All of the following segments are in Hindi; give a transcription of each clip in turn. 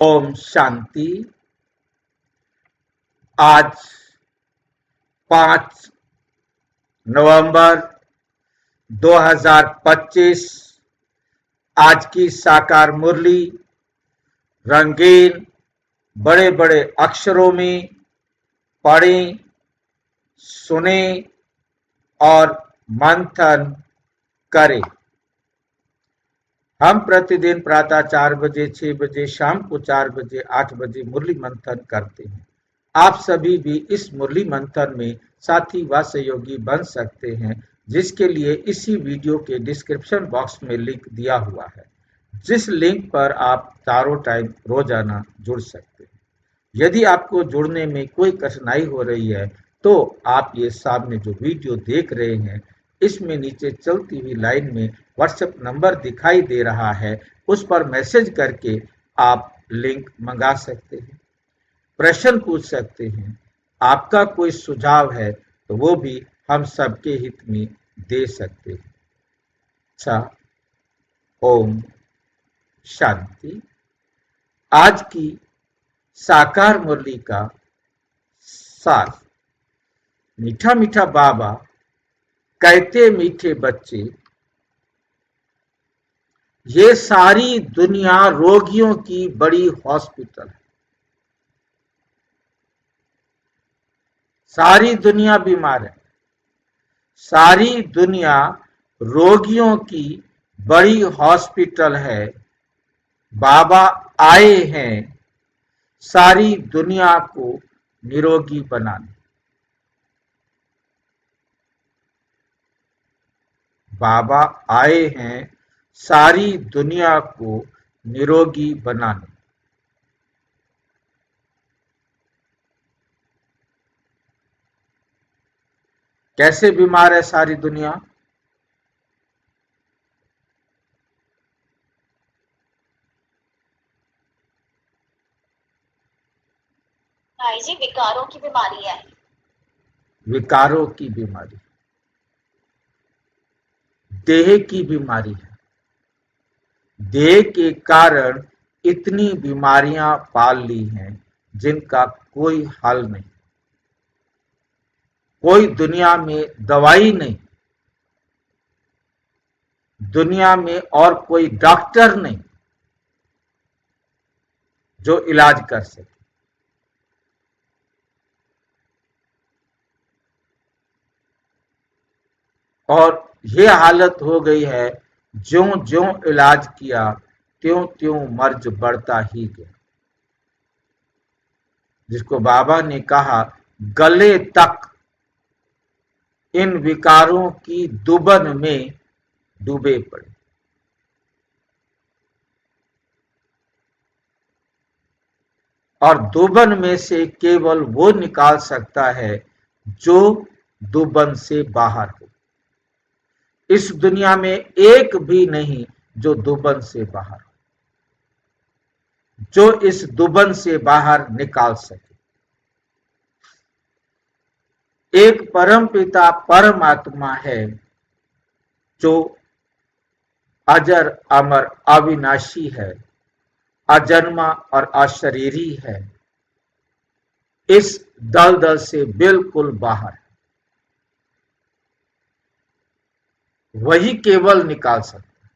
ओम शांति। आज 5 नवंबर 2025 आज की साकार मुरली रंगीन बड़े बड़े अक्षरों में पढ़ें, सुने और मंथन करें। हम प्रतिदिन प्रातः 4 बजे, 6 बजे, शाम को 4 बजे, 8 बजे मुरली मंथन करते हैं। आप सभी भी इस मुरली मंथन में साथी व सहयोगी बन सकते हैं, जिसके लिए इसी वीडियो के डिस्क्रिप्शन बॉक्स में लिंक दिया हुआ है, जिस लिंक पर आप चारों टाइम रोजाना जुड़ सकते हैं। यदि आपको जुड़ने में कोई कठिनाई हो रही है तो आप ये सामने जो वीडियो देख रहे हैं, इसमें नीचे चलती हुई लाइन में व्हाट्सएप नंबर दिखाई दे रहा है, उस पर मैसेज करके आप लिंक मंगा सकते हैं, प्रश्न पूछ सकते हैं। आपका कोई सुझाव है तो वो भी हम सबके हित में दे सकते हैं। अच्छा, ओम शांति। आज की साकार मुरली का सार। मीठा मीठा बाबा कहते मीठे बच्चे, ये सारी दुनिया रोगियों की बड़ी हॉस्पिटल है। सारी दुनिया बीमार है, सारी दुनिया रोगियों की बड़ी हॉस्पिटल है। बाबा आए हैं सारी दुनिया को निरोगी बनाने। बाबा आए हैं सारी दुनिया को निरोगी बनाने। कैसे बीमार है सारी दुनिया? भाई जी, विकारों की बीमारी है। विकारों की बीमारी, देह की बीमारी है। देह के कारण इतनी बीमारियां पाल ली हैं जिनका कोई हल नहीं। कोई दुनिया में दवाई नहीं, दुनिया में और कोई डॉक्टर नहीं जो इलाज कर सके। और ये हालत हो गई है, ज्यों ज्यों इलाज किया त्यों त्यों मर्ज बढ़ता ही गया। जिसको बाबा ने कहा, गले तक इन विकारों की दुबन में डूबे पड़े। और दुबन में से केवल वो निकाल सकता है जो दुबन से बाहर हो। इस दुनिया में एक भी नहीं जो दुबन से बाहर हो, जो इस दुबन से बाहर निकाल सके। एक परम पिता परमात्मा है जो अजर अमर अविनाशी है, अजन्मा और अशरीरी है, इस दलदल से बिल्कुल बाहर। वही केवल निकाल सकता।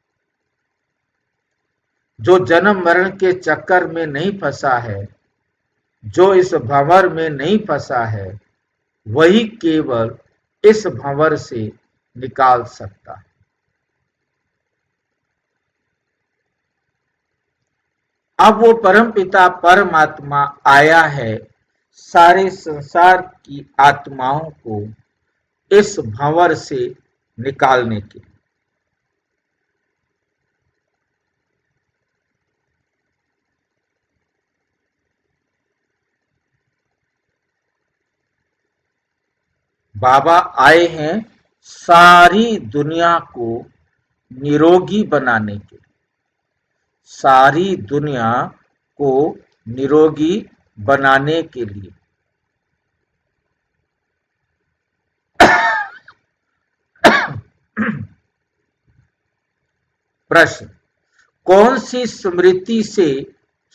जो जन्म मरण के चक्कर में नहीं फंसा है, जो इस भंवर में नहीं फंसा है, वही केवल इस भंवर से निकाल सकता है। अब वो परमपिता परमात्मा आया है सारे संसार की आत्माओं को इस भंवर से निकालने के लिए। बाबा आए हैं सारी दुनिया को निरोगी बनाने के लिए। सारी दुनिया को निरोगी बनाने के लिए। प्रश्न, कौन सी स्मृति से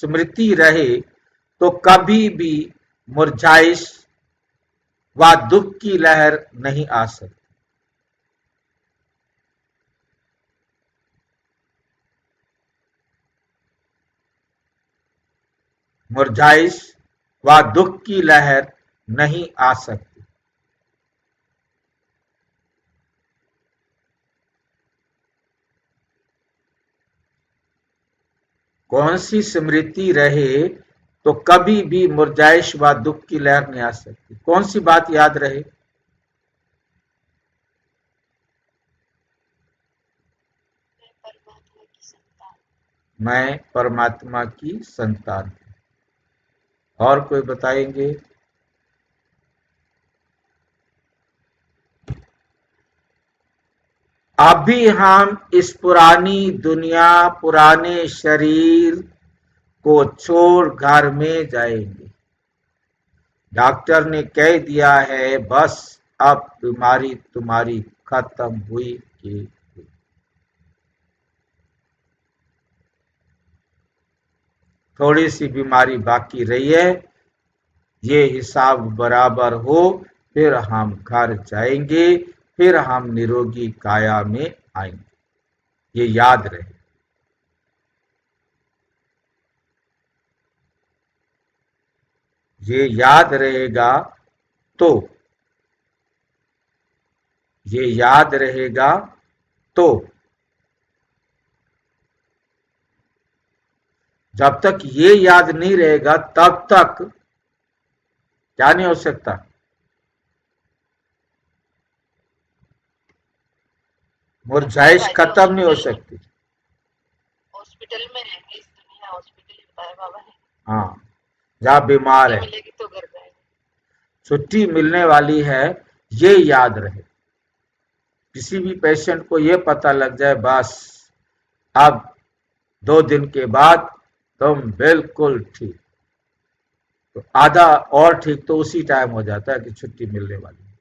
स्मृति रहे तो कभी भी मुरझाइश व दुख की लहर नहीं आ सकती। मुरझाइश व दुख की लहर नहीं आ सकती। कौन सी स्मृति रहे तो कभी भी मुरझाइश व दुख की लहर नहीं आ सकती? कौन सी बात याद रहे? परमात्मा की संतान। मैं परमात्मा की संतान हूं। और कोई बताएंगे? अभी हम इस पुरानी दुनिया, पुराने शरीर को छोड़ घर में जाएंगे। डॉक्टर ने कह दिया है बस अब बीमारी तुम्हारी खत्म हुई कि हुई। थोड़ी सी बीमारी बाकी रही है, ये हिसाब बराबर हो फिर हम घर जाएंगे, फिर हम निरोगी काया में आएंगे। ये याद रहे। ये याद रहेगा तो ये याद रहेगा तो जब तक ये याद नहीं रहेगा तब तक क्या नहीं हो सकता? मुरझाइश खत्म नहीं हो सकती। हॉस्पिटल में रहेंगे, इस दुनिया हॉस्पिटल ही बताया बाबा ने। हाँ, जहाँ बीमार है मिलेगी तो घर जाएंगे। छुट्टी मिलने वाली है, ये याद रहे। किसी भी पेशेंट को ये पता लग जाए बस अब 2 दिन के बाद तुम बिल्कुल ठीक, तो आधा और ठीक तो उसी टाइम हो जाता है कि छुट्टी मिलने वाली है।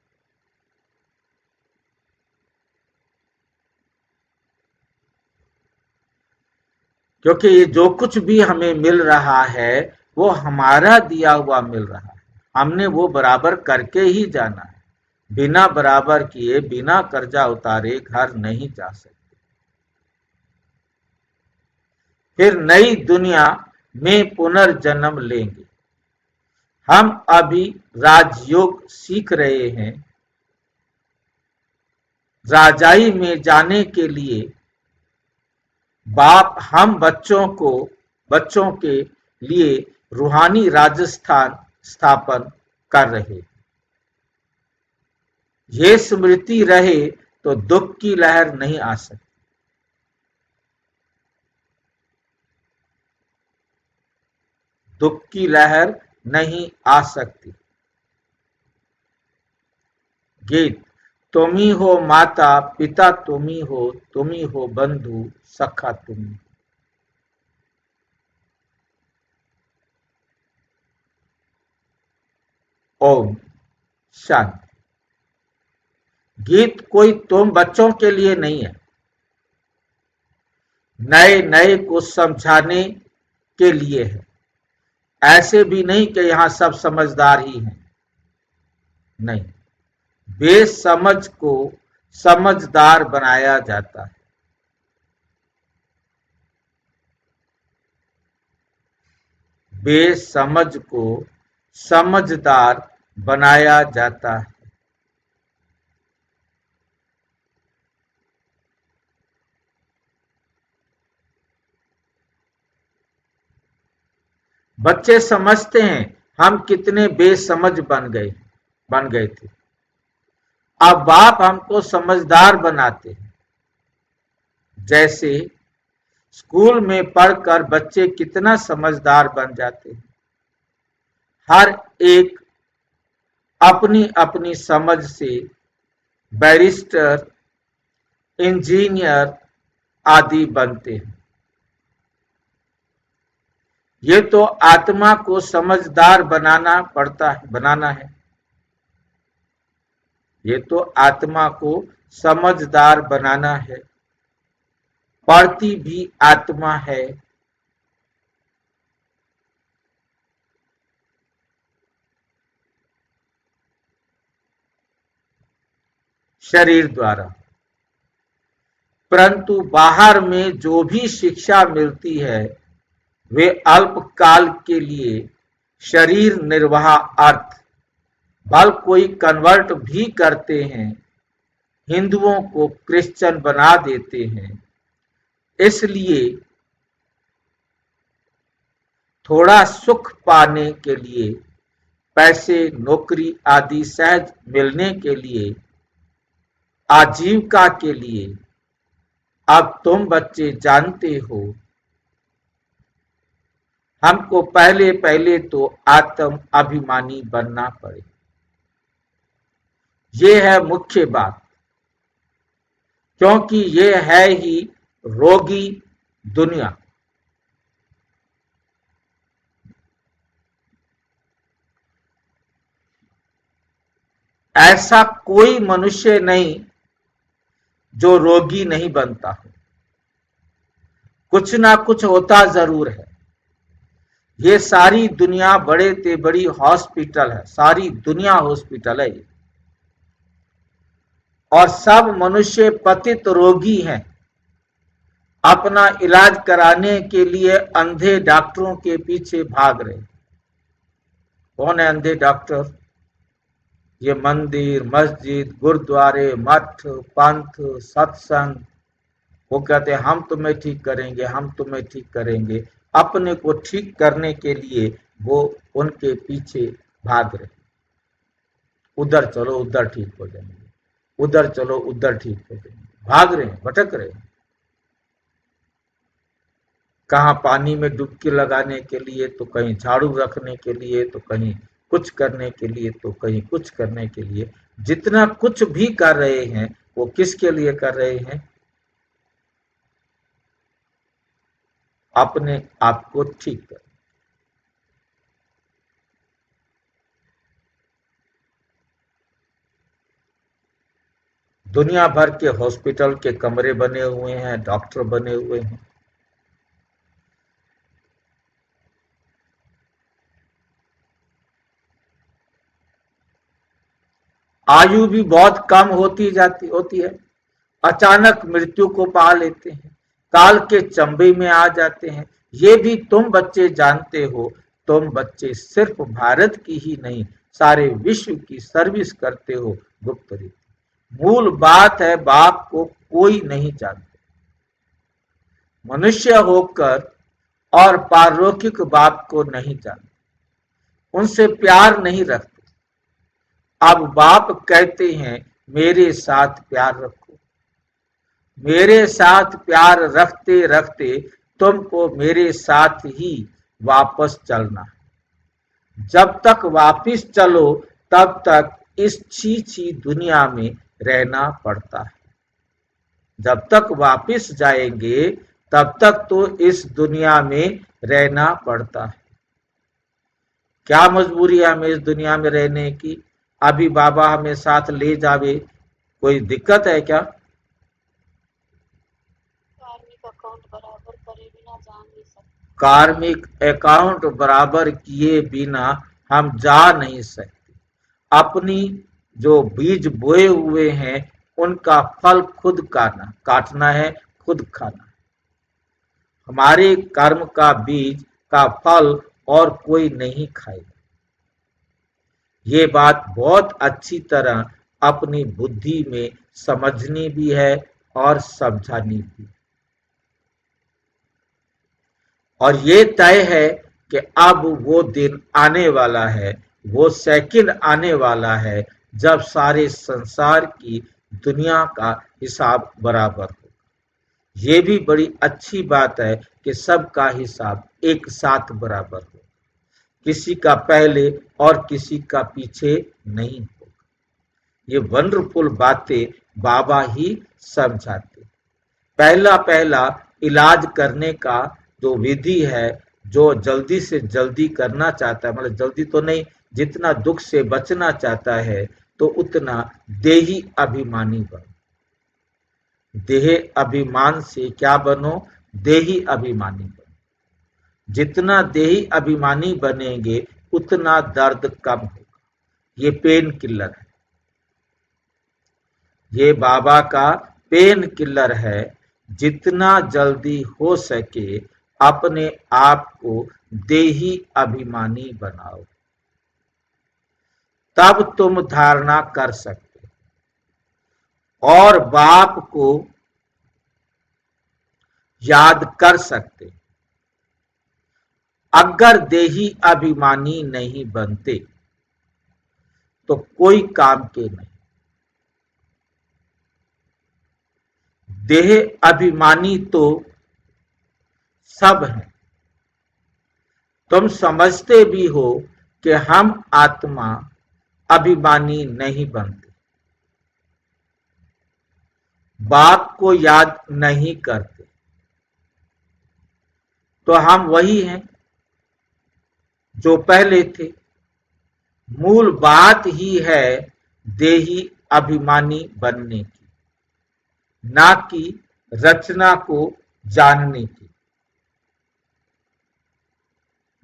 क्योंकि ये जो कुछ भी हमें मिल रहा है वो हमारा दिया हुआ मिल रहा है, हमने वो बराबर करके ही जाना है। बिना बराबर किए, बिना कर्जा उतारे घर नहीं जा सकते। फिर नई दुनिया में पुनर्जन्म लेंगे। हम अभी राजयोग सीख रहे हैं। राजाई में जाने के लिए बाप हम बच्चों के लिए रूहानी राजस्थान स्थापन कर रहे हैं। ये स्मृति रहे तो दुख की लहर नहीं आ सकती। दुख की लहर नहीं आ सकती। गीत। तुमी हो माता पिता, तुमी हो बंधु सखा तुमी। ओम शांति। गीत कोई तुम बच्चों के लिए नहीं है, नए नए को समझाने के लिए है। ऐसे भी नहीं कि यहां सब समझदार ही हैं, नहीं, बेसमझ को समझदार बनाया जाता है। बेसमझ को समझदार बनाया जाता है। बच्चे समझते हैं हम कितने बेसमझ बन गए थे। अब बाप हमको समझदार बनाते हैं। जैसे स्कूल में पढ़कर बच्चे कितना समझदार बन जाते हैं। हर एक अपनी अपनी समझ से बैरिस्टर, इंजीनियर आदि बनते हैं। ये तो आत्मा को समझदार बनाना है। ये तो आत्मा को समझदार बनाना है। पढ़ती भी आत्मा है। शरीर द्वारा, परंतु बाहर में जो भी शिक्षा मिलती है वे अल्पकाल के लिए शरीर निर्वाह अर्थ, भल कोई कन्वर्ट भी करते हैं, हिंदुओं को क्रिश्चियन बना देते हैं, इसलिए थोड़ा सुख पाने के लिए, पैसे नौकरी आदि सहज मिलने के लिए, आजीविका के लिए, अब तुम बच्चे जानते हो, हमको पहले पहले तो आत्म अभिमानी बनना पड़े। ये है मुख्य बात, क्योंकि ये है ही रोगी दुनिया। ऐसा कोई मनुष्य नहीं जो रोगी नहीं बनता हो, कुछ ना कुछ होता जरूर है। ये सारी दुनिया बड़े ते बड़ी हॉस्पिटल है, सारी दुनिया हॉस्पिटल है ये। और सब मनुष्य पतित रोगी हैं, अपना इलाज कराने के लिए अंधे डॉक्टरों के पीछे भाग रहे। कौन है अंधे डॉक्टर? ये मंदिर, मस्जिद, गुरुद्वारे, मठ, पंथ, सत्संग, वो कहते हैं हम तुम्हें ठीक करेंगे, हम तुम्हें ठीक करेंगे। अपने को ठीक करने के लिए वो उनके पीछे भाग रहे। उधर चलो उधर ठीक हो जाएंगे, उधर चलो उधर ठीक हो जाएंगे, भाग रहे हैं, भटक रहे हैं। कहाँ पानी में डुबकी लगाने के लिए, तो कहीं झाड़ू रखने के लिए, तो कहीं कुछ करने के लिए, तो कहीं कुछ करने के लिए। जितना कुछ भी कर रहे हैं वो किसके लिए कर रहे हैं? अपने आप को ठीक कर। दुनिया भर के हॉस्पिटल के कमरे बने हुए हैं, डॉक्टर बने हुए हैं। आयु भी बहुत कम होती है। अचानक मृत्यु को पा लेते हैं, काल के चंबे में आ जाते हैं। ये भी तुम बच्चे जानते हो। तुम बच्चे सिर्फ भारत की ही नहीं, सारे विश्व की सर्विस करते हो गुप्त रीति। मूल बात है, बाप को कोई नहीं जानता। मनुष्य होकर और पारलौकिक बाप को नहीं जानते, उनसे प्यार नहीं रखते। अब बाप कहते हैं मेरे साथ प्यार रखो। मेरे साथ प्यार रखते रखते तुमको मेरे साथ ही वापस चलना है। जब तक वापस चलो तब तक इस छी दुनिया में रहना पड़ता है। जब तक वापस जाएंगे तब तक तो इस दुनिया में रहना पड़ता है। क्या मजबूरी है हमें इस दुनिया में रहने की? अभी बाबा हमें साथ ले जावे, कोई दिक्कत है क्या? कार्मिक अकाउंट बराबर करे बिना जा नहीं सकते। कार्मिक अकाउंट बराबर किए बिना हम जा नहीं सकते। अपनी जो बीज बोए हुए हैं उनका फल खुद काटना है, खुद खाना। हमारे कर्म का बीज का फल और कोई नहीं खाएगा। ये बात बहुत अच्छी तरह अपनी बुद्धि में समझनी भी है और समझानी भी। और ये तय है कि अब वो दिन आने वाला है, वो सेकंड आने वाला है जब सारे संसार की दुनिया का हिसाब बराबर हो। ये भी बड़ी अच्छी बात है कि सबका हिसाब एक साथ बराबर हो, किसी का पहले और किसी का पीछे नहीं होगा। ये वंडरफुल बातें बाबा ही समझाते। पहला पहला इलाज करने का जो विधि है, जो जल्दी से जल्दी करना चाहता है, मतलब जल्दी तो नहीं, जितना दुख से बचना चाहता है तो उतना देही अभिमानी बनो। देह अभिमान से क्या बनो? देही अभिमानी बनो। जितना देही अभिमानी बनेंगे उतना दर्द कम होगा। ये पेन किलर है। ये बाबा का पेन किलर है। जितना जल्दी हो सके अपने आप को देही अभिमानी बनाओ, तब तुम धारणा कर सकते और बाप को याद कर सकते। अगर देही अभिमानी नहीं बनते तो कोई काम के नहीं। देह अभिमानी तो सब हैं। तुम समझते भी हो कि हम आत्मा अभिमानी नहीं बनते, बाप को याद नहीं करते, तो हम वही हैं जो पहले थे। मूल बात ही है देही अभिमानी बनने की, ना कि रचना को जानने की।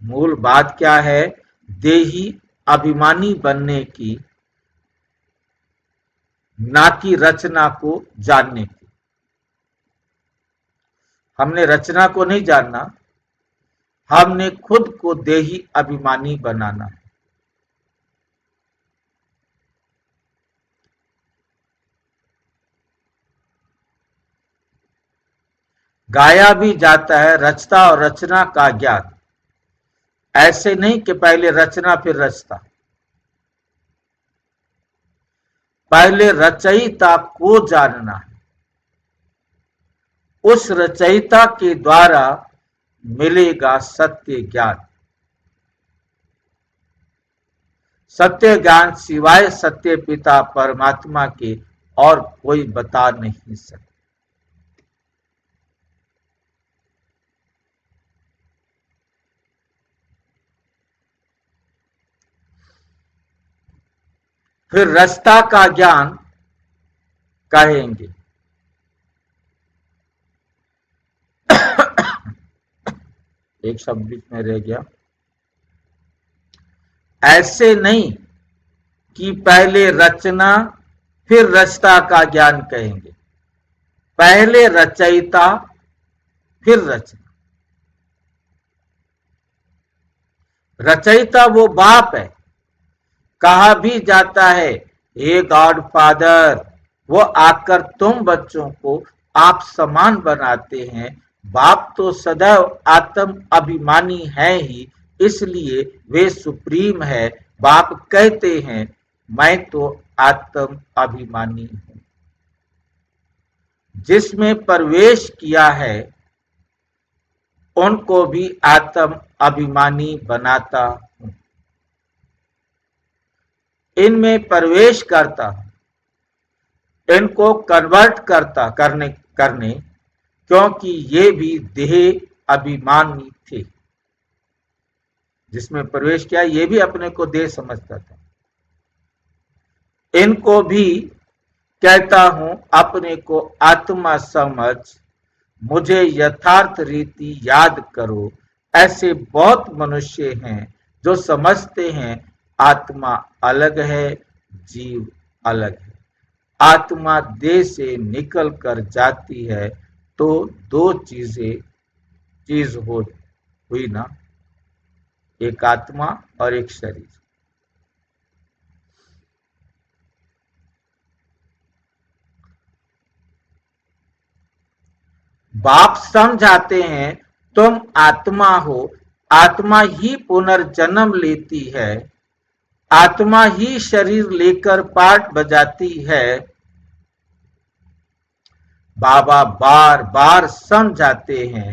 मूल बात क्या है? देही अभिमानी बनने की, ना कि रचना को जानने की। हमने रचना को नहीं जानना, हमने खुद को देही अभिमानी बनाना है। गाया भी जाता है रचता और रचना का ज्ञान। ऐसे नहीं कि पहले रचना फिर रचता। पहले रचयिता को जानना है। उस रचयिता के द्वारा मिलेगा सत्य ज्ञान। सत्य ज्ञान सिवाय सत्य पिता परमात्मा के और कोई बता नहीं सकता। फिर रास्ता का ज्ञान कहेंगे। एक शब्द बीच में रह गया। ऐसे नहीं कि पहले रचना फिर रचता का ज्ञान कहेंगे। पहले रचयिता फिर रचना। रचयिता वो बाप है। कहा भी जाता है हे गॉड फादर, वो आकर तुम बच्चों को आप समान बनाते हैं। बाप तो सदैव आत्म अभिमानी है ही, इसलिए वे सुप्रीम है। बाप कहते हैं मैं तो आत्म अभिमानी हूं। जिसमें प्रवेश किया है उनको भी आत्म अभिमानी बनाता हूं। इनमें प्रवेश करता हूं, इनको कन्वर्ट करने क्योंकि ये भी देह अभिमानी थे। जिसमें प्रवेश किया ये भी अपने को देह समझता था। इनको भी कहता हूं अपने को आत्मा समझ, मुझे यथार्थ रीति याद करो। ऐसे बहुत मनुष्य हैं जो समझते हैं आत्मा अलग है, जीव अलग है। आत्मा देह से निकल कर जाती है तो दो चीज हुई ना, एक आत्मा और एक शरीर। बाप समझाते हैं तुम आत्मा हो, आत्मा ही पुनर्जन्म लेती है, आत्मा ही शरीर लेकर पाठ बजाती है। बाबा बार बार समझाते हैं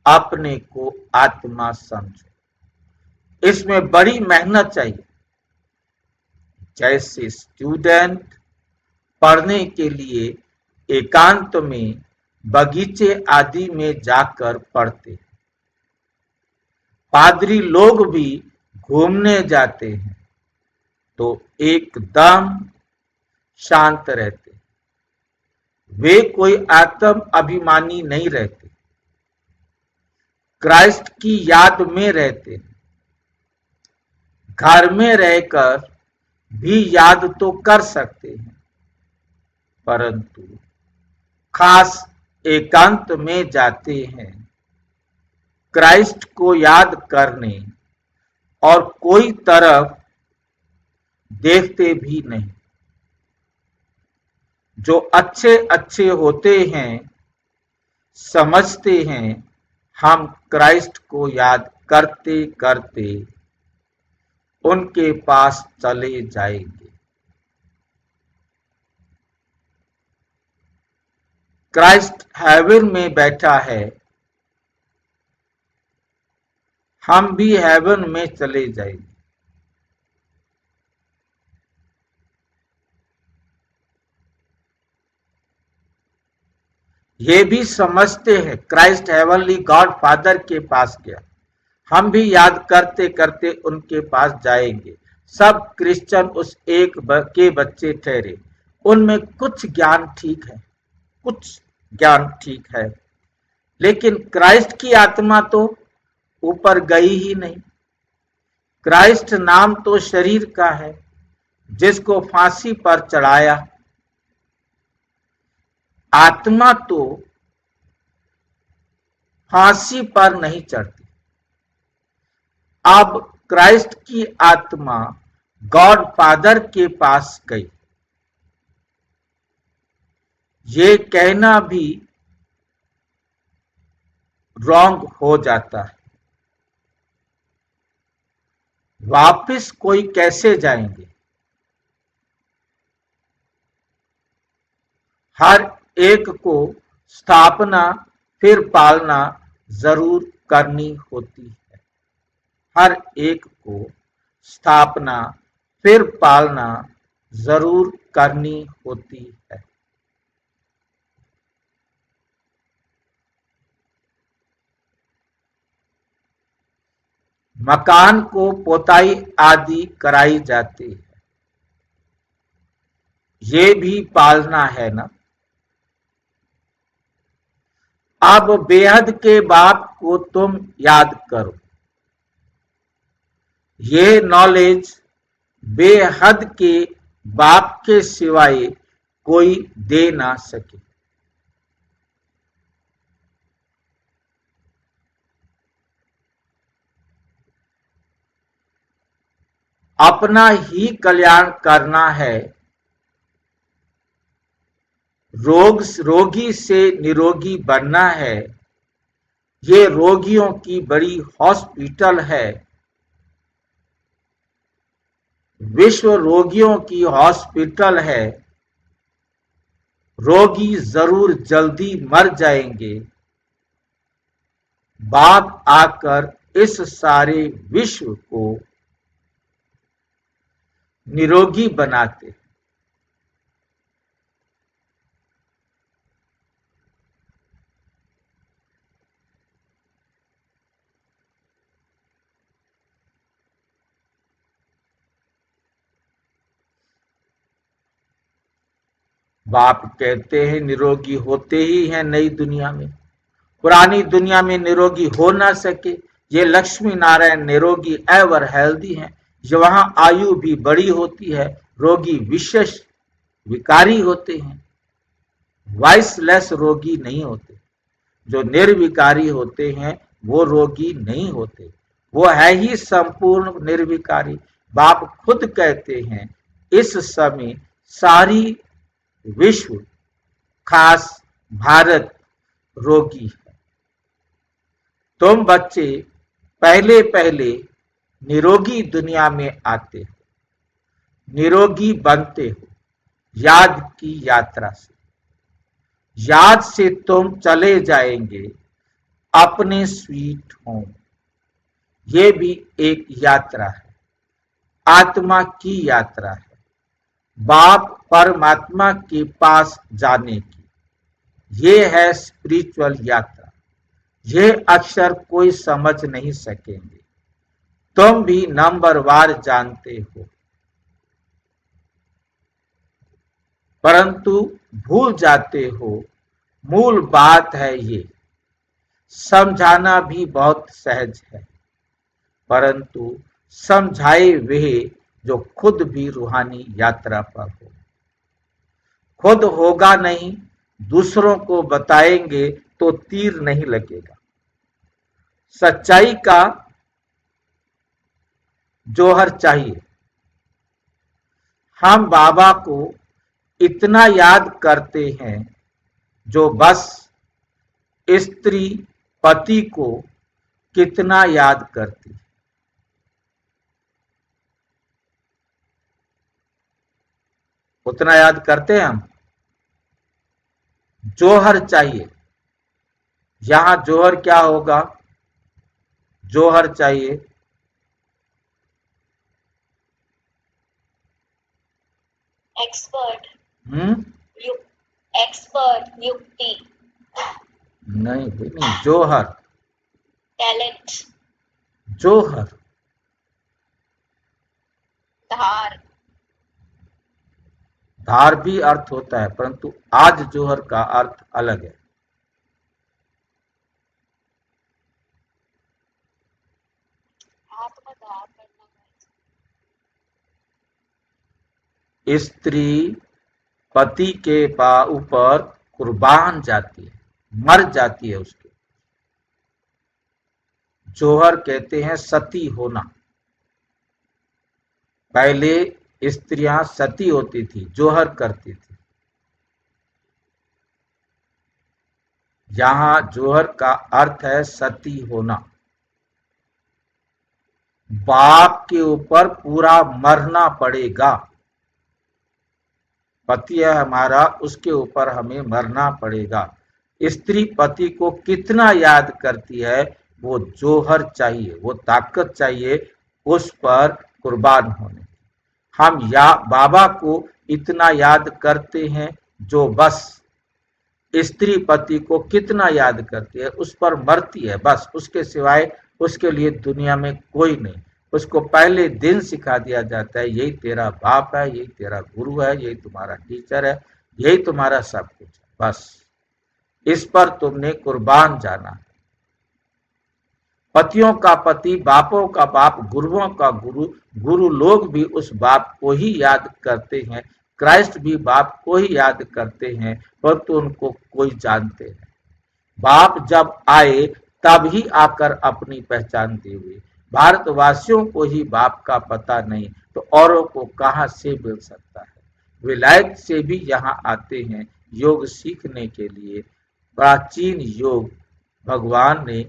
अपने को आत्मा समझो। इसमें बड़ी मेहनत चाहिए। जैसे स्टूडेंट पढ़ने के लिए एकांत में बगीचे आदि में जाकर पढ़ते, पादरी लोग भी घूमने जाते हैं तो एकदम शांत रहते। वे कोई आत्म अभिमानी नहीं रहते, क्राइस्ट की याद में रहते। घर में रहकर भी याद तो कर सकते हैं, परंतु खास एकांत में जाते हैं क्राइस्ट को याद करने और कोई तरफ देखते भी नहीं। जो अच्छे अच्छे होते हैं समझते हैं हम क्राइस्ट को याद करते करते उनके पास चले जाएंगे। क्राइस्ट हेवन में बैठा है, हम भी हेवन में चले जाएंगे। ये भी समझते हैं क्राइस्ट हेवनली गॉड फादर के पास गया, हम भी याद करते करते उनके पास जाएंगे। सब क्रिश्चियन उस एक के बच्चे ठहरे। उनमें कुछ ज्ञान ठीक है, कुछ ज्ञान ठीक है, लेकिन क्राइस्ट की आत्मा तो ऊपर गई ही नहीं। क्राइस्ट नाम तो शरीर का है जिसको फांसी पर चढ़ाया, आत्मा तो फांसी पर नहीं चढ़ती। अब क्राइस्ट की आत्मा गॉड फादर के पास गई। ये कहना भी रॉन्ग हो जाता है। वापिस कोई कैसे जाएंगे? हर एक को स्थापना फिर पालना जरूर करनी होती है। हर एक को स्थापना फिर पालना जरूर करनी होती है। मकान को पोताई आदि कराई जाती है, ये भी पालना है ना। अब बेहद के बाप को तुम याद करो। ये नॉलेज बेहद के बाप के सिवाय कोई दे ना सके। अपना ही कल्याण करना है, रोगी से निरोगी बनना है। ये रोगियों की बड़ी हॉस्पिटल है, विश्व रोगियों की हॉस्पिटल है। रोगी जरूर जल्दी मर जाएंगे, बाप आकर इस सारे विश्व को निरोगी बनाते। बाप कहते हैं निरोगी होते ही हैं नई दुनिया में, पुरानी दुनिया में निरोगी हो ना सके। ये लक्ष्मी नारायण निरोगी एवर हेल्दी हैं, वहां आयु भी बड़ी होती है। रोगी विशेष विकारी होते हैं, वाइसलेस रोगी नहीं होते। जो निर्विकारी होते हैं वो रोगी नहीं होते, वो है ही संपूर्ण निर्विकारी। बाप खुद कहते हैं इस समय सारी विश्व खास भारत रोगी है। तुम बच्चे पहले पहले निरोगी दुनिया में आते हो, निरोगी बनते हो याद की यात्रा से। याद से तुम चले जाएंगे अपने स्वीट होम। ये भी एक यात्रा है, आत्मा की यात्रा है, बाप परमात्मा के पास जाने की। ये है स्पिरिचुअल यात्रा। ये अक्षर कोई समझ नहीं सकेंगे, तुम भी नंबरवार जानते हो, परंतु भूल जाते हो। मूल बात है ये, समझाना भी बहुत सहज है, परंतु समझाए वे जो खुद भी रूहानी यात्रा पर हो, खुद होगा नहीं, दूसरों को बताएंगे तो तीर नहीं लगेगा। सच्चाई का जौहर चाहिए। हम बाबा को इतना याद करते हैं जो बस स्त्री पति को कितना याद करती। उतना याद करते हैं हम। जौहर चाहिए। यहां जौहर क्या होगा? जौहर चाहिए एक्सपर्ट, हम्म एक्सपर्ट, युक्ति, नहीं भाई नहीं, जौहर। टैलेंट, जौहर धार, धार भी अर्थ होता है, परंतु आज जौहर का अर्थ अलग है। आत्मधार करना, स्त्री पति के ऊपर कुर्बान जाती है, मर जाती है उसके। जौहर कहते हैं सती होना। पहले स्त्रियां सती होती थी, जौहर करती थी। यहां जौहर का अर्थ है सती होना। बाप के ऊपर पूरा मरना पड़ेगा। पति है हमारा, उसके ऊपर हमें मरना पड़ेगा। स्त्री पति को कितना याद करती है, वो जौहर चाहिए, वो ताकत चाहिए उस पर कुर्बान होने। हम बाबा को इतना याद करते हैं जो बस स्त्री पति को कितना याद करती है, उस पर मरती है, बस उसके सिवाय उसके लिए दुनिया में कोई नहीं। उसको पहले दिन सिखा दिया जाता है, यही तेरा बाप है, यही तेरा गुरु है, यही तुम्हारा टीचर है, यही तुम्हारा सब कुछ है, बस इस पर तुमने कुर्बान जाना। पतियों का पति, बापों का बाप, गुरुओं का गुरु, गुरु लोग भी उस बाप को ही याद करते हैं। क्राइस्ट भी बाप को ही याद करते हैं, परंतु उनको कोई जानते नहीं। बाप जब आए तब ही आकर अपनी पहचान दे हुए। भारतवासियों को ही बाप का पता नहीं तो औरों को कहां से मिल सकता है। विलायत से भी यहाँ आते हैं योग सीखने के लिए। प्राचीन योग भगवान ने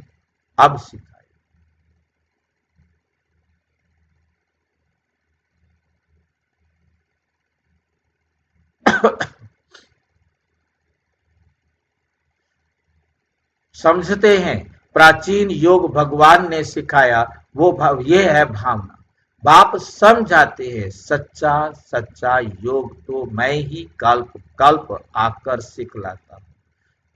अब सिखाया। समझते हैं प्राचीन योग भगवान ने सिखाया, वो ये है भावना। बाप समझाते हैं सच्चा सच्चा योग तो मैं ही कल्प कल्प आकर सिखलाता हूं।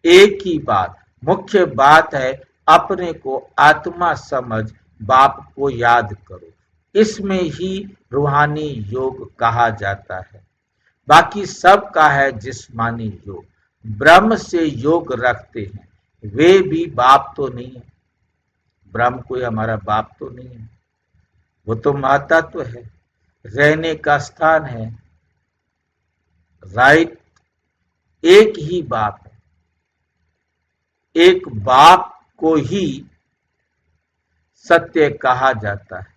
एक ही बात, मुख्य बात है अपने को आत्मा समझ बाप को याद करो। इसमें ही रूहानी योग कहा जाता है। बाकी सब का है जिस्मानी योग। ब्रह्म से योग रखते हैं, वे भी बाप तो नहीं है। ब्रह्म कोई हमारा बाप तो नहीं है, वो तो माता तो है, रहने का स्थान है। राइट, एक ही बाप है। एक बाप को ही सत्य कहा जाता है।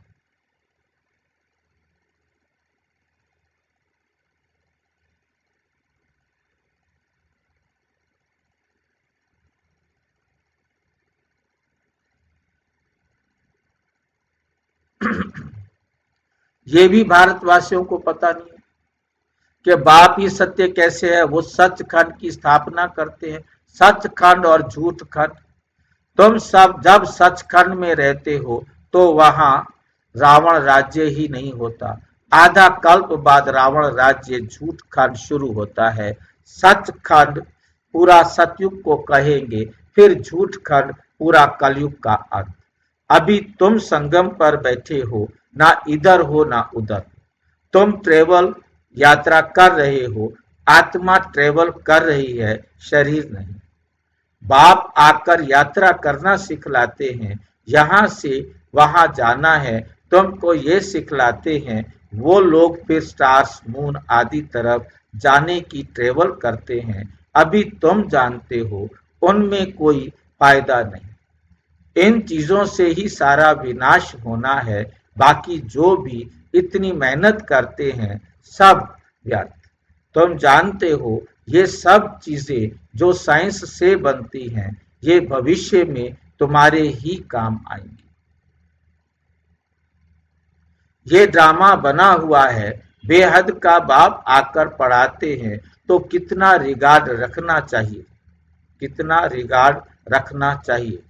ये भी भारतवासियों को पता नहीं है कि बाप ही सत्य कैसे है। वो सचखंड की स्थापना करते हैं, सचखंड और झूठखंड। तुम सब जब सचखंड में रहते हो तो वहां रावण राज्य ही नहीं होता। आधा कल्प बाद रावण राज्य झूठखंड शुरू होता है। सचखंड पूरा सतयुग को कहेंगे, फिर झूठखंड पूरा कलयुग का अंत। अभी तुम संगम पर बैठे हो, ना इधर हो ना उधर। तुम ट्रेवल यात्रा कर रहे हो, आत्मा ट्रेवल कर रही है, शरीर नहीं। बाप आकर यात्रा करना सिखलाते हैं, यहाँ से वहां जाना है, तुमको ये सिखलाते हैं। वो लोग फिर स्टार्स, मून आदि तरफ जाने की ट्रेवल करते हैं, अभी तुम जानते हो उनमें कोई फायदा नहीं। इन चीजों से ही सारा विनाश होना है, बाकी जो भी इतनी मेहनत करते हैं सब व्यर्थ। तुम जानते हो ये सब चीजें जो साइंस से बनती हैं, ये भविष्य में तुम्हारे ही काम आएंगी। ये ड्रामा बना हुआ है, बेहद का बाप आकर पढ़ाते हैं तो कितना रिगार्ड रखना चाहिए, कितना रिगार्ड रखना चाहिए।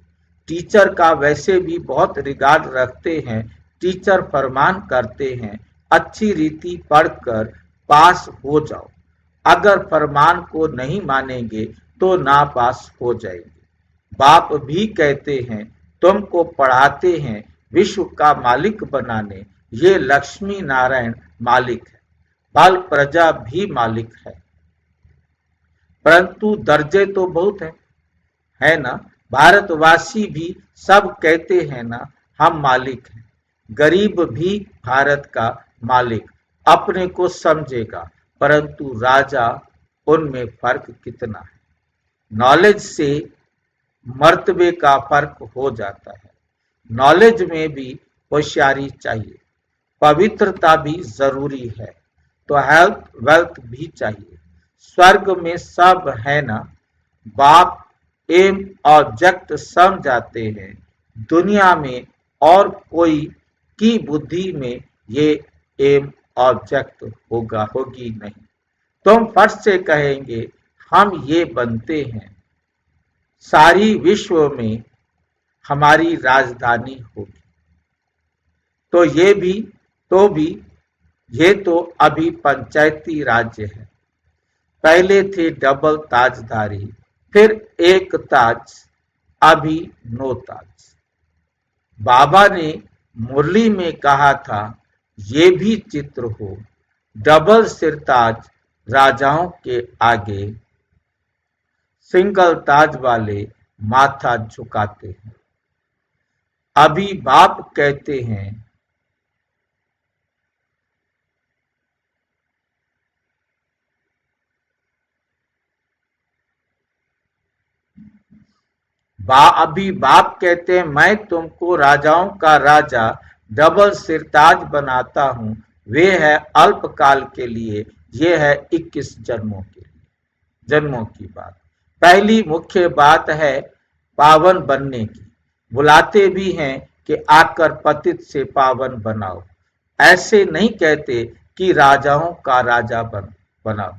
टीचर का वैसे भी बहुत रिगार्ड रखते हैं। टीचर फरमान करते हैं अच्छी रीति पढ़कर पास हो जाओ, अगर फरमान को नहीं मानेंगे तो नापास हो जाएंगे। बाप भी कहते हैं तुमको पढ़ाते हैं विश्व का मालिक बनाने, ये लक्ष्मी नारायण मालिक है, बाल प्रजा भी मालिक है, परंतु दर्जे तो बहुत है ना। भारतवासी भी सब कहते हैं ना हम मालिक हैं। गरीब भी भारत का मालिक अपने को समझेगा, परंतु राजा, उनमें फर्क कितना है। नॉलेज से मर्तबे का फर्क हो जाता है। नॉलेज में भी होशियारी चाहिए, पवित्रता भी जरूरी है, तो हेल्थ वेल्थ भी चाहिए। स्वर्ग में सब है ना। बाप एम ऑब्जेक्ट सम जाते हैं, दुनिया में और कोई की बुद्धि में ये एम ऑब्जेक्ट होगी नहीं। तुम फट से कहेंगे हम ये बनते हैं, सारी विश्व में हमारी राजधानी होगी। तो ये भी तो भी ये तो अभी पंचायती राज्य है। पहले थे डबल ताजधारी, फिर एक ताज, अभी नो ताज। बाबा ने मुरली में कहा था ये भी चित्र हो, डबल सिरताज राजाओं के आगे, सिंगल ताज वाले माथा झुकाते हैं। अभी बाप कहते हैं अभी बाप कहते हैं मैं तुमको राजाओं का राजा डबल सिरताज बनाता हूं। वे है अल्पकाल के लिए, ये है 21 जन्मों के लिए, जन्मों की बात। पहली मुख्य बात है पावन बनने की। बुलाते भी हैं कि आकर पतित से पावन बनाओ। ऐसे नहीं कहते कि राजाओं का राजा बनाओ।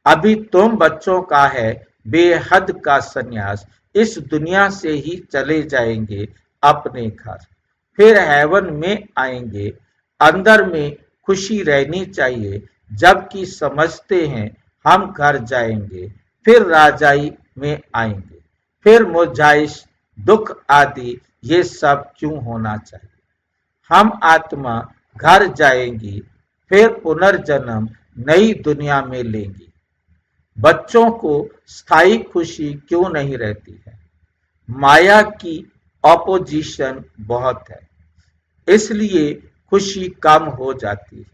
अभी तुम बच्चों का है बेहद का सन्यास, इस दुनिया से ही चले जाएंगे अपने घर, फिर हेवन में आएंगे। अंदर में खुशी रहनी चाहिए, जबकि समझते हैं हम घर जाएंगे, फिर राजाई में आएंगे, फिर मुरझाइश, दुख आदि, ये सब क्यों होना चाहिए। हम आत्मा घर जाएंगी, फिर पुनर्जन्म नई दुनिया में लेंगी। बच्चों को स्थायी खुशी क्यों नहीं रहती है। माया की ऑपोजिशन बहुत है, इसलिए खुशी कम हो जाती है।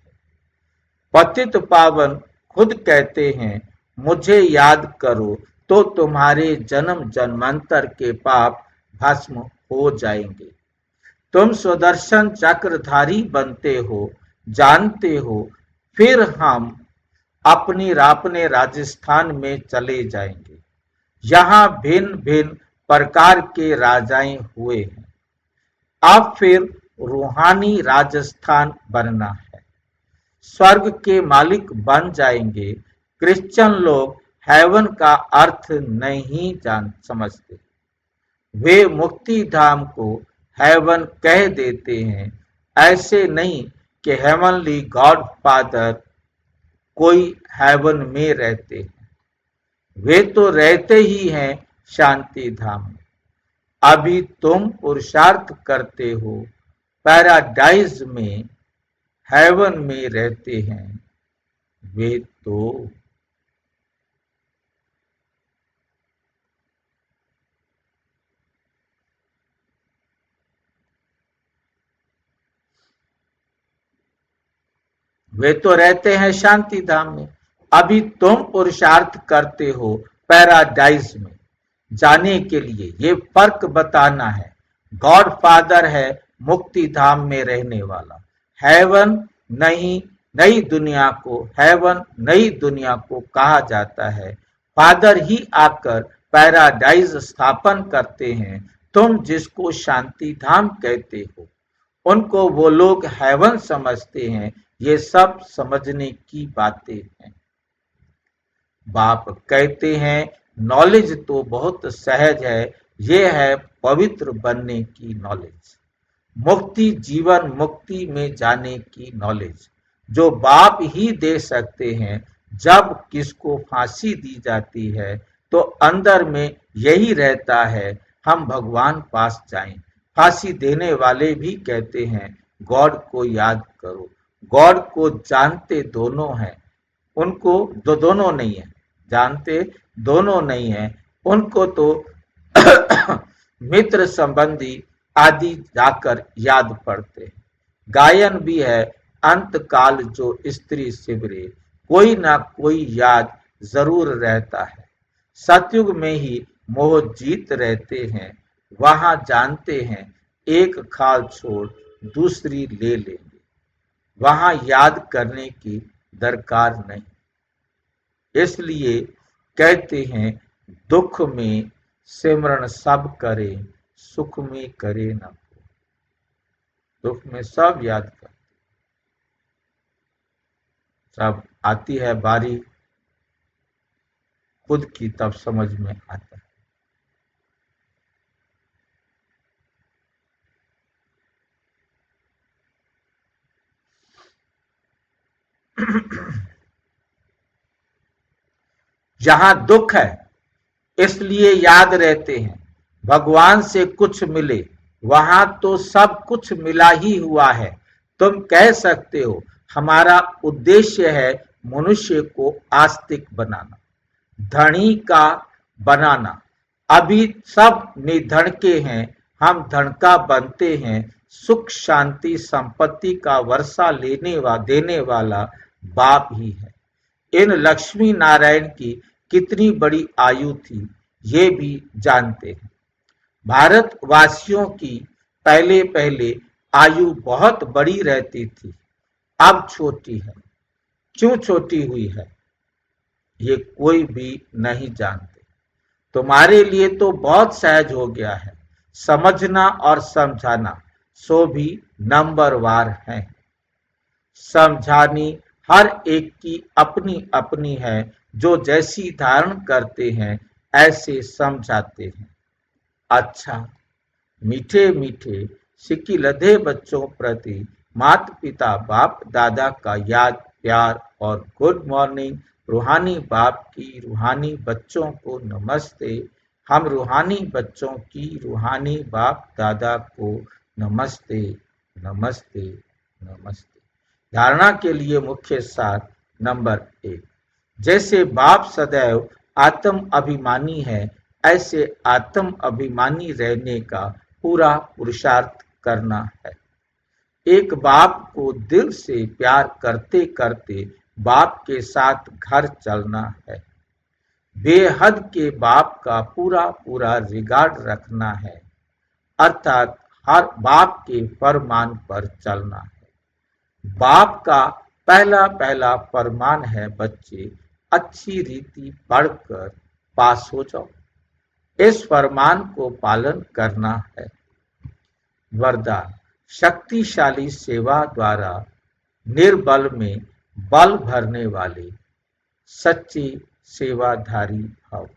पतित पावन खुद कहते हैं मुझे याद करो तो तुम्हारे जन्म जन्मांतर के पाप भस्म हो जाएंगे। तुम सुदर्शन चक्रधारी बनते हो, जानते हो, फिर हम अपने राजस्थान में चले जाएंगे। यहाँ भिन्न भिन्न प्रकार के राजाएं हुए हैं। अब फिर रूहानी राजस्थान बनना है, स्वर्ग के मालिक बन जाएंगे। क्रिश्चियन लोग हेवन का अर्थ नहीं जान समझते, वे मुक्ति धाम को हेवन कह देते हैं। ऐसे नहीं कि हेवनली गॉड फादर कोई हेवन में रहते हैं, वे तो रहते ही हैं शांति धाम में। अभी तुम पुरुषार्थ करते हो पैराडाइज में, हेवन में रहते हैं वे तो। वे तो रहते हैं शांति धाम में, अभी तुम पुरुषार्थ करते हो पैराडाइज में जाने के लिए, ये फर्क बताना है। गॉड फादर है मुक्ति धाम में रहने वाला, हेवन नहीं, नई दुनिया को हेवन, नई दुनिया को कहा जाता है। फादर ही आकर पैराडाइज स्थापन करते हैं। तुम जिसको शांति धाम कहते हो उनको वो लोग हेवन समझते हैं। ये सब समझने की बातें हैं। बाप कहते हैं नॉलेज तो बहुत सहज है, ये है पवित्र बनने की नॉलेज, मुक्ति जीवन मुक्ति में जाने की नॉलेज, जो बाप ही दे सकते हैं। जब किसको फांसी दी जाती है तो अंदर में यही रहता है, हम भगवान पास जाएं। फांसी देने वाले भी कहते हैं गॉड को याद करो। गॉड को जानते दोनों हैं, उनको जो दोनों नहीं है, जानते दोनों नहीं है, उनको तो मित्र संबंधी आदि जाकर याद पड़ते हैं। गायन भी है अंत काल जो स्त्री शिवरे, कोई ना कोई याद जरूर रहता है। सतयुग में ही मोह जीत रहते हैं, वहां जानते हैं एक खाल छोड़ दूसरी ले लेंगे, वहां याद करने की दरकार नहीं। इसलिए कहते हैं दुख में सिमरण सब करे, सुख में करे न को। दुख में सब याद कर, सब आती है बारी खुद की, तब समझ में आता है। जहां दुख है इसलिए याद रहते हैं, भगवान से कुछ मिले वहां तो सब कुछ मिला ही हुआ है। तुम कह सकते हो हमारा उद्देश्य है मनुष्य को आस्तिक बनाना, धनी का बनाना। अभी सब निधन के हैं, हम धन का बनते हैं। सुख शांति संपत्ति का वर्षा देने वाला बाप ही है। इन लक्ष्मी नारायण की कितनी बड़ी आयु थी ये भी जानते हैं। भारतवासियों की पहले पहले आयु बहुत बड़ी रहती थी, अब छोटी है। क्यों छोटी हुई है ये कोई भी नहीं जानते। तुम्हारे लिए तो बहुत सहज हो गया है, समझना और समझाना सो भी नंबरवार है। समझानी हर एक की अपनी अपनी है, जो जैसी धारण करते हैं ऐसे समझाते हैं। अच्छा, मीठे मीठे सिक्की लधे बच्चों प्रति माता पिता बाप दादा का याद प्यार और गुड मॉर्निंग। रूहानी बाप की रूहानी बच्चों को नमस्ते। हम रूहानी बच्चों की रूहानी बाप दादा को नमस्ते नमस्ते नमस्ते। धारणा के लिए मुख्य सार नंबर 1, जैसे बाप सदैव आत्म अभिमानी है, ऐसे आत्म अभिमानी रहने का पूरा पुरुषार्थ करना है। एक बाप को दिल से प्यार करते करते बाप के साथ घर चलना है। बेहद के बाप का पूरा पूरा रिगार्ड रखना है, अर्थात हर बाप के फरमान पर चलना है। बाप का पहला पहला फरमान है बच्चे अच्छी रीति पढ़कर पास हो जाओ। इस फरमान को पालन करना है। वरदान, शक्तिशाली सेवा द्वारा निर्बल में बल भरने वाले सच्चे सेवाधारी भव।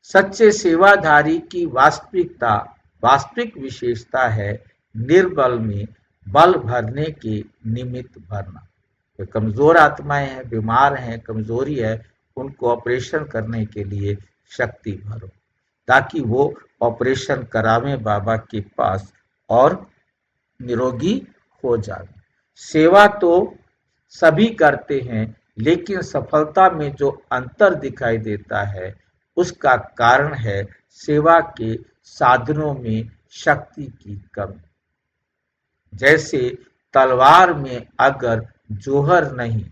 सच्चे सेवाधारी की वास्तविक विशेषता है निर्बल में बल भरने के निमित्त भरना। तो कमजोर आत्माएं हैं, बीमार हैं, कमजोरी है, उनको ऑपरेशन करने के लिए शक्ति भरो ताकि वो ऑपरेशन करावें बाबा के पास और निरोगी हो जाए। सेवा तो सभी करते हैं, लेकिन सफलता में जो अंतर दिखाई देता है उसका कारण है सेवा के साधनों में शक्ति की कमी। जैसे तलवार में अगर जोहर नहीं,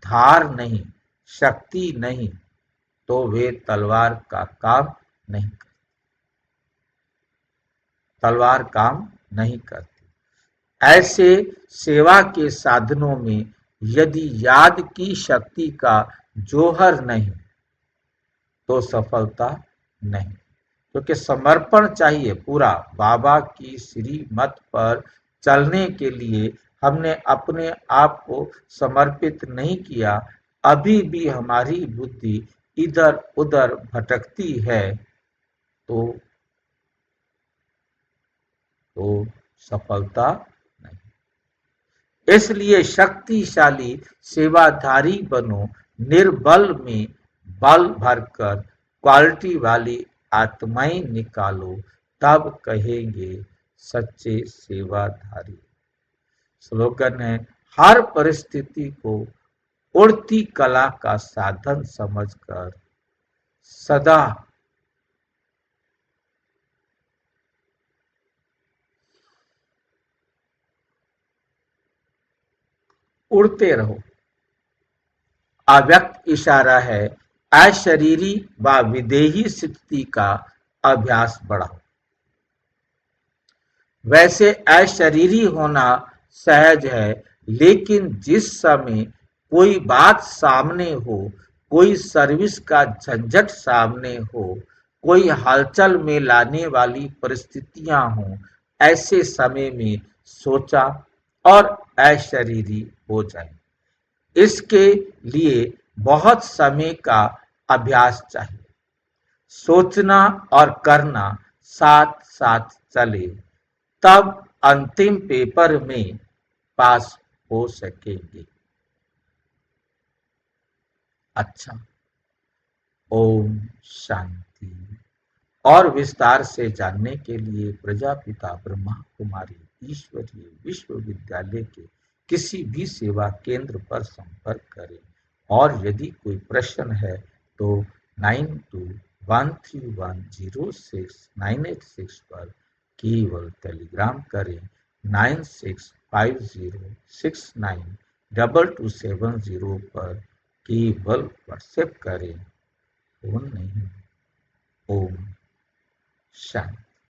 धार नहीं, शक्ति नहीं तो वे तलवार का काम नहीं करते, तलवार काम नहीं करती। ऐसे सेवा के साधनों में यदि याद की शक्ति का जोहर नहीं तो सफलता नहीं, क्योंकि समर्पण चाहिए पूरा। बाबा की श्रीमत पर चलने के लिए हमने अपने आप को समर्पित नहीं किया, अभी भी हमारी बुद्धि इधर उधर भटकती है, तो सफलता नहीं। इसलिए शक्तिशाली सेवाधारी बनो, निर्बल में बल भरकर क्वालिटी वाली आत्माएं निकालो, तब कहेंगे सच्चे सेवाधारी। स्लोगन है, हर परिस्थिति को उड़ती कला का साधन समझकर सदा उड़ते रहो। अव्यक्त इशारा है, अशरीरी व विदेही स्थिति का अभ्यास बढ़ाओ। वैसे अशरीरी होना सहज है, लेकिन जिस समय कोई बात सामने हो, कोई सर्विस का झंझट सामने हो, कोई हलचल में लाने वाली परिस्थितियां हों, ऐसे समय में सोचा और अशरीरी हो जाए। इसके लिए बहुत समय का अभ्यास चाहिए। सोचना और करना साथ साथ चले, तब अंतिम पेपर में पास हो सकेंगे। अच्छा, ओम शांति। और विस्तार से जानने के लिए प्रजापिता ब्रह्मा कुमारी ईश्वरीय विश्वविद्यालय के किसी भी सेवा केंद्र पर संपर्क करें। और यदि कोई प्रश्न है तो 9213106986 पर केवल टेलीग्राम करें। 9650692270 पर केवल व्हाट्सएप करें, फोन नहीं। ओम शांति।